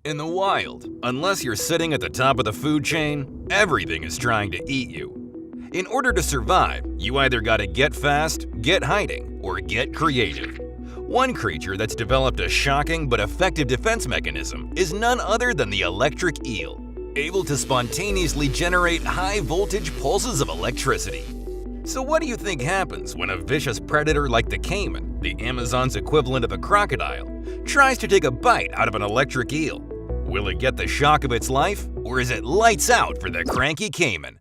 In the wild, unless you're sitting at the top of the food chain, everything is trying to eat you. In order to survive, you either gotta get fast, get hiding, or get creative. One creature that's developed a shocking but effective defense mechanism is none other than the electric eel, able to spontaneously generate high-voltage pulses of electricity. So what do you think happens when a vicious predator like the caiman, the Amazon's equivalent of a crocodile, tries to take a bite out of an electric eel? Will it get the shock of its life, or is it lights out for the cranky caiman?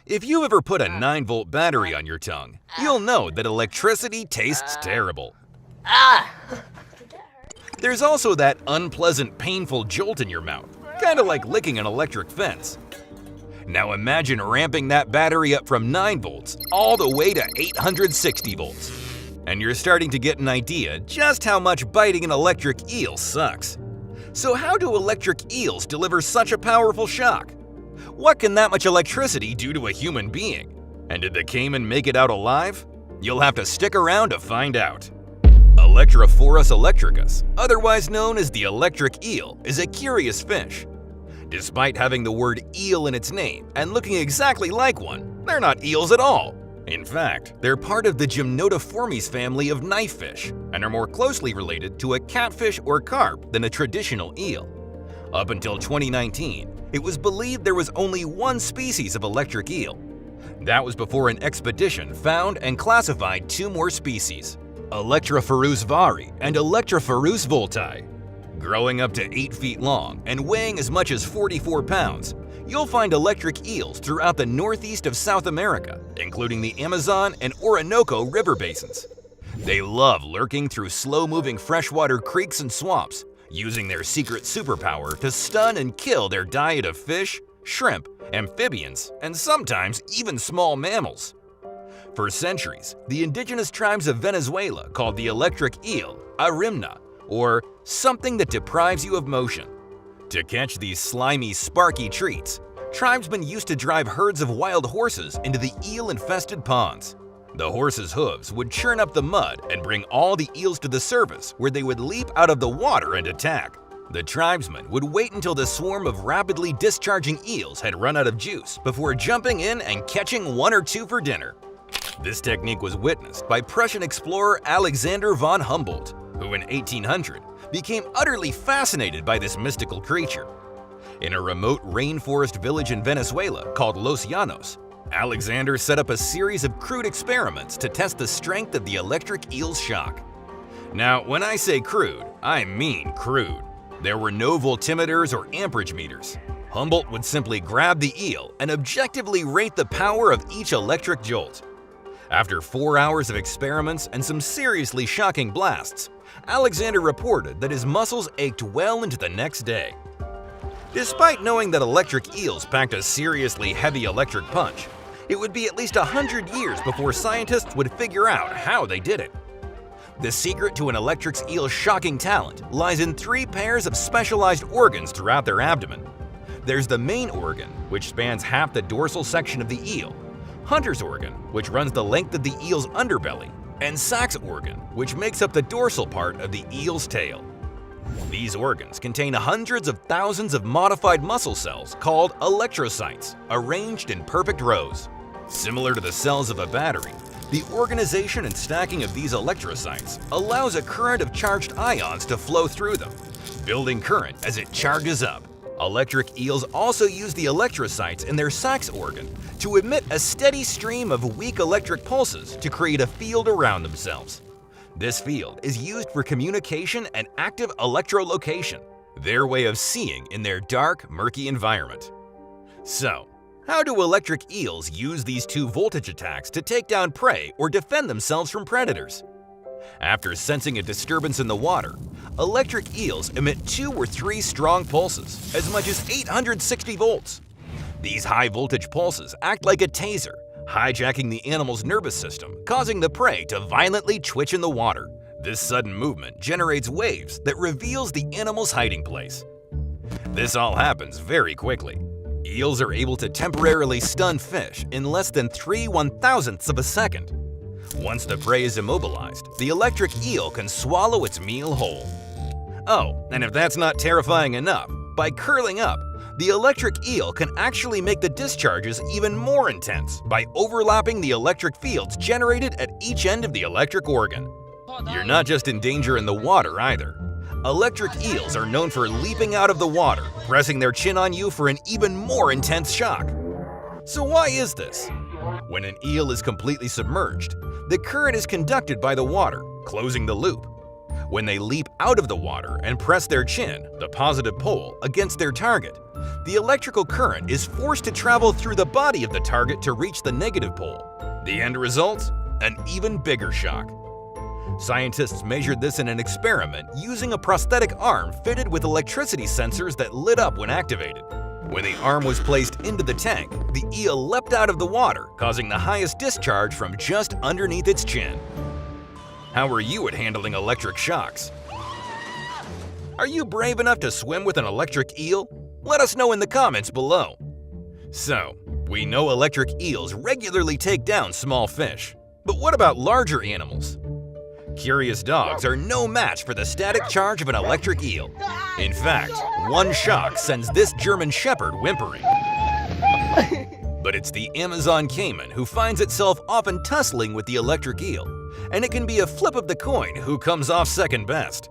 If you've ever put a 9-volt battery on your tongue, you'll know that electricity tastes terrible. There's also that unpleasant, painful jolt in your mouth, kind of like licking an electric fence. Now imagine ramping that battery up from 9 volts all the way to 860 volts. And you're starting to get an idea just how much biting an electric eel sucks. So how do electric eels deliver such a powerful shock? What can that much electricity do to a human being? And did the caiman make it out alive? You'll have to stick around to find out. Electrophorus electricus, otherwise known as the electric eel, is a curious fish. Despite having the word eel in its name and looking exactly like one, they're not eels at all. In fact, they're part of the Gymnotiformes family of knife fish and are more closely related to a catfish or carp than a traditional eel. Up until 2019, it was believed there was only one species of electric eel. That was before an expedition found and classified 2 more species, Electrophorus vari and Electrophorus volti. Growing up to 8 feet long and weighing as much as 44 pounds, you'll find electric eels throughout the northeast of South America, including the Amazon and Orinoco river basins. They love lurking through slow-moving freshwater creeks and swamps, using their secret superpower to stun and kill their diet of fish, shrimp, amphibians, and sometimes even small mammals. For centuries, the indigenous tribes of Venezuela called the electric eel arimna, or something that deprives you of motion. To catch these slimy, sparky treats, tribesmen used to drive herds of wild horses into the eel-infested ponds. The horses' hooves would churn up the mud and bring all the eels to the surface, where they would leap out of the water and attack. The tribesmen would wait until the swarm of rapidly discharging eels had run out of juice before jumping in and catching 1 or 2 for dinner. This technique was witnessed by Prussian explorer Alexander von Humboldt, who in 1800 became utterly fascinated by this mystical creature. In a remote rainforest village in Venezuela called Los Llanos, Alexander set up a series of crude experiments to test the strength of the electric eel's shock. Now, when I say crude, I mean crude. There were no voltimeters or amperage meters. Humboldt would simply grab the eel and objectively rate the power of each electric jolt. After 4 hours of experiments and some seriously shocking blasts, Alexander reported that his muscles ached well into the next day. Despite knowing that electric eels packed a seriously heavy electric punch, it would be at least 100 years before scientists would figure out how they did it. The secret to an electric eel's shocking talent lies in 3 pairs of specialized organs throughout their abdomen. There's the main organ, which spans half the dorsal section of the eel, Hunter's organ, which runs the length of the eel's underbelly, and Sachs organ, which makes up the dorsal part of the eel's tail. These organs contain hundreds of thousands of modified muscle cells called electrocytes, arranged in perfect rows. Similar to the cells of a battery, the organization and stacking of these electrocytes allows a current of charged ions to flow through them, building current as it charges up. Electric eels also use the electrocytes in their Sachs organ to emit a steady stream of weak electric pulses to create a field around themselves. This field is used for communication and active electrolocation, their way of seeing in their dark, murky environment. So, how do electric eels use these 2 voltage attacks to take down prey or defend themselves from predators? After sensing a disturbance in the water, electric eels emit 2 or 3 strong pulses, as much as 860 volts. These high-voltage pulses act like a taser, hijacking the animal's nervous system, causing the prey to violently twitch in the water. This sudden movement generates waves that reveals the animal's hiding place. This all happens very quickly. Eels are able to temporarily stun fish in less than 3/1000ths of a second. Once the prey is immobilized, the electric eel can swallow its meal whole. Oh, and if that's not terrifying enough, by curling up, the electric eel can actually make the discharges even more intense by overlapping the electric fields generated at each end of the electric organ. You're not just in danger in the water either. Electric eels are known for leaping out of the water, pressing their chin on you for an even more intense shock. So why is this? When an eel is completely submerged, the current is conducted by the water, closing the loop. When they leap out of the water and press their chin, the positive pole, against their target, the electrical current is forced to travel through the body of the target to reach the negative pole. The end result? An even bigger shock. Scientists measured this in an experiment using a prosthetic arm fitted with electricity sensors that lit up when activated. When the arm was placed into the tank, the eel leapt out of the water, causing the highest discharge from just underneath its chin. How are you at handling electric shocks? Are you brave enough to swim with an electric eel? Let us know in the comments below. So, we know electric eels regularly take down small fish. But what about larger animals? Curious dogs are no match for the static charge of an electric eel. In fact, one shock sends this German Shepherd whimpering. But it's the Amazon caiman who finds itself often tussling with the electric eel, and it can be a flip of the coin who comes off second best.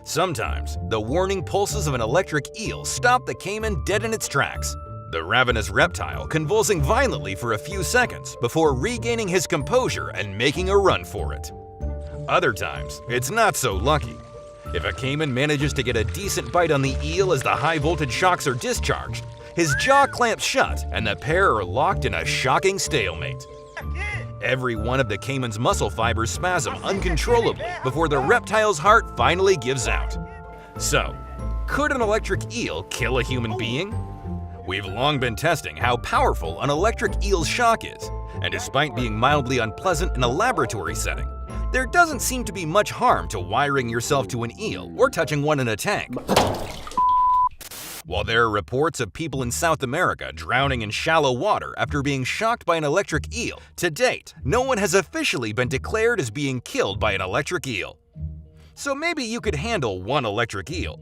Sometimes, the warning pulses of an electric eel stop the caiman dead in its tracks, the ravenous reptile convulsing violently for a few seconds before regaining his composure and making a run for it. Other times, it's not so lucky. If a caiman manages to get a decent bite on the eel as the high-voltage shocks are discharged, his jaw clamps shut and the pair are locked in a shocking stalemate. Every one of the caiman's muscle fibers spasm uncontrollably before the reptile's heart finally gives out. So, could an electric eel kill a human being? We've long been testing how powerful an electric eel's shock is, and despite being mildly unpleasant in a laboratory setting, there doesn't seem to be much harm to wiring yourself to an eel or touching one in a tank. While there are reports of people in South America drowning in shallow water after being shocked by an electric eel, to date, no one has officially been declared as being killed by an electric eel. So maybe you could handle one electric eel.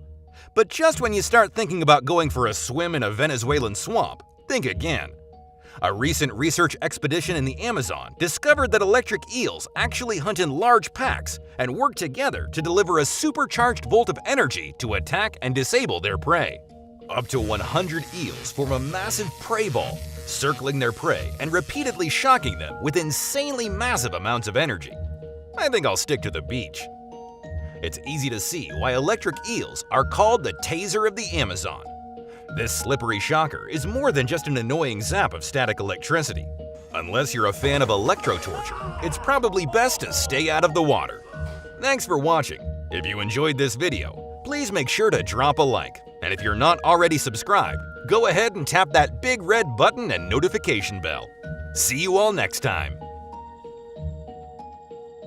But just when you start thinking about going for a swim in a Venezuelan swamp, think again. A recent research expedition in the Amazon discovered that electric eels actually hunt in large packs and work together to deliver a supercharged volt of energy to attack and disable their prey. Up to 100 eels form a massive prey ball, circling their prey and repeatedly shocking them with insanely massive amounts of energy. I think I'll stick to the beach. It's easy to see why electric eels are called the taser of the Amazon. This slippery shocker is more than just an annoying zap of static electricity. Unless you're a fan of electro-torture, it's probably best to stay out of the water. Thanks for watching. If you enjoyed this video, please make sure to drop a like. And if you're not already subscribed, go ahead and tap that big red button and notification bell. See you all next time.